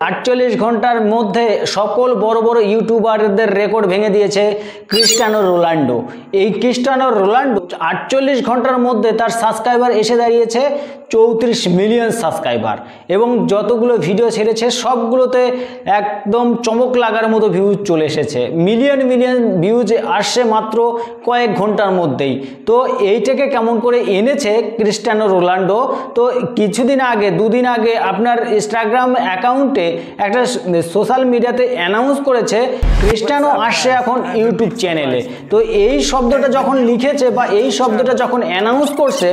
48 ঘন্টার মধ্যে সকল বড় বড় ইউটিউবারদের রেকর্ড ভেঙে দিয়েছে ক্রিস্টিয়ানো রোনাল্ডো। এই ক্রিস্টিয়ানো রোনাল্ডো 48 ঘন্টার মধ্যে তার সাবস্ক্রাইবার এসে দাঁড়িয়েছে 34 মিলিয়ন সাবস্ক্রাইবার এবং যতগুলো ভিডিও ছেড়েছে সবগুলোতে একদম চমক লাগার মতো ভিউজ চলে এসেছে। মিলিয়ন মিলিয়ন ভিউজ আসছে মাত্র কয়েক ঘন্টার মধ্যেই। তো এইটাকে কেমন করে এনেছে ক্রিস্টিয়ানো রোনাল্ডো? তো কিছুদিন আগে, দুদিন আগে আপনার ইনস্টাগ্রাম অ্যাকাউন্টে একটা সোশ্যাল মিডিয়াতে অ্যানাউন্স করেছে ক্রিস্টিয়ানো আসছে এখন ইউটিউব চ্যানেলে। তো এই শব্দটা যখন লিখেছে বা এই শব্দটা যখন অ্যানাউন্স করছে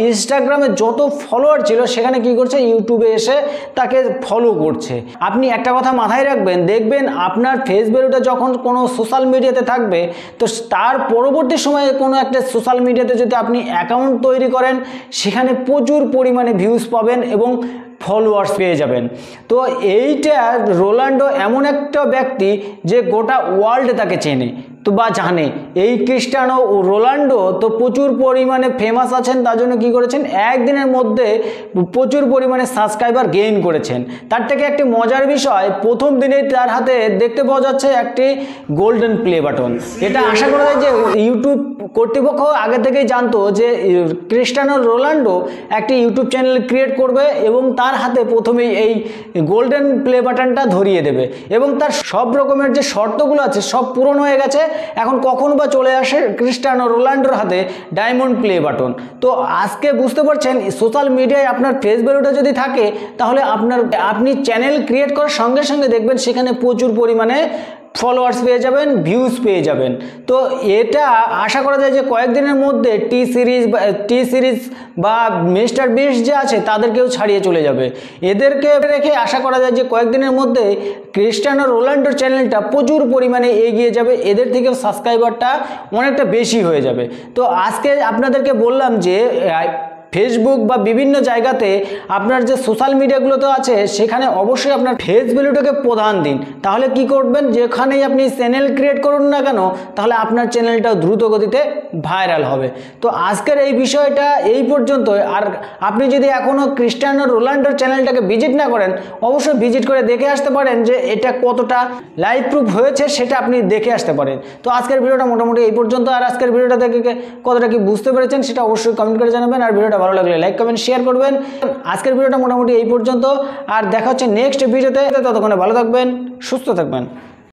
ইনস্টাগ্রামে যত ফলোয়ার ছিল সেখানে কি করছে, ইউটিউবে এসে তাকে ফলো করছে। আপনি একটা কথা মাথায় রাখবেন, দেখবেন আপনার ফেস ভ্যালুটা যখন কোনো সোশ্যাল মিডিয়াতে থাকবে তো তার পরবর্তী সময়ে কোনো একটা সোশ্যাল মিডিয়াতে যদি আপনি অ্যাকাউন্ট তৈরি করেন সেখানে প্রচুর পরিমাণে ভিউজ পাবেন এবং ফলোয়ার্স পেয়ে যাবেন। তো এইটা রোনাল্ডো এমন একটা ব্যক্তি যে গোটা ওয়ার্ল্ডে তাকে চেনে তো বা জানে। এই ক্রিস্টিয়ানো রোনাল্ডো তো প্রচুর পরিমাণে ফেমাস আছেন, তার জন্য কী করেছেন, একদিনের মধ্যে প্রচুর পরিমাণে সাবস্ক্রাইবার গেইন করেছেন। তার থেকে একটি মজার বিষয়, প্রথম দিনেই তার হাতে দেখতে পাওয়া যাচ্ছে একটি গোল্ডেন প্লে বাটন। এটা আশা করা যায় যে ইউটিউব কর্তৃপক্ষ আগে থেকেই জানতো যে ক্রিস্টিয়ানো রোনাল্ডো একটি ইউটিউব চ্যানেল ক্রিয়েট করবে এবং তার হাতে প্রথমেই এই গোল্ডেন প্লে বাটনটা ধরিয়ে দেবে এবং তার সব রকমের যে শর্তগুলো আছে সব পূরণ হয়ে গেছে। এখন কখন বা চলে আসে ক্রিস্টিয়ানো রোনাল্ডোর হাতে ডায়মন্ড প্লে বাটন। তো আজকে বুঝতে পারছেন সোশ্যাল মিডিয়ায় আপনার ফেস ভ্যালুটা যদি থাকে তাহলে আপনি চ্যানেল ক্রিয়েট করার সঙ্গে সঙ্গে দেখবেন সেখানে প্রচুর পরিমাণে ফলোয়ার্স পেয়ে যাবেন, ভিউজ পেয়ে যাবেন। তো এটা আশা করা যায় যে কয়েকদিনের মধ্যে টি সিরিজ বা মিস্টার বিস্ট যে আছে তাদেরকেও ছাড়িয়ে চলে যাবে। এদেরকে রেখে আশা করা যায় যে কয়েকদিনের মধ্যে ক্রিস্টিয়ানো রোনাল্ডোর চ্যানেলটা প্রচুর পরিমাণে এগিয়ে যাবে, এদের থেকেও সাবস্ক্রাইবারটা অনেকটা বেশি হয়ে যাবে। তো আজকে আপনাদেরকে বললাম যে ফেসবুক বা বিভিন্ন জায়গাতে আপনার যে সোশ্যাল মিডিয়াগুলোতে আছে সেখানে অবশ্যই আপনার ফেস ভ্যালুটাকে প্রধান দিন। তাহলে কি করবেন, যেখানেই আপনি চ্যানেল ক্রিয়েট করুন না কেন তাহলে আপনার চ্যানেলটা দ্রুত গতিতে ভাইরাল হবে। তো আজকের এই বিষয়টা এই পর্যন্ত। আর আপনি যদি এখনও ক্রিস্টিয়ানো রোনাল্ডোর চ্যানেলটাকে ভিজিট না করেন অবশ্যই ভিজিট করে দেখে আসতে পারেন যে এটা কতটা লাইভ প্রুফ হয়েছে সেটা আপনি দেখে আসতে পারেন। তো আজকের ভিডিওটা মোটামুটি এই পর্যন্ত। আর আজকের ভিডিওটা দেখে কতটা কি বুঝতে পেরেছেন সেটা অবশ্যই কমেন্ট করে জানাবেন। আর ভিডিওটা ভালো লাগলে লাইক কমেন্ট শেয়ার করবেন। আজকের ভিডিওটা মোটামুটি এই পর্যন্ত, আর দেখা হচ্ছে নেক্সট ভিডিওতে। ততক্ষণে ভালো থাকবেন, সুস্থ থাকবেন।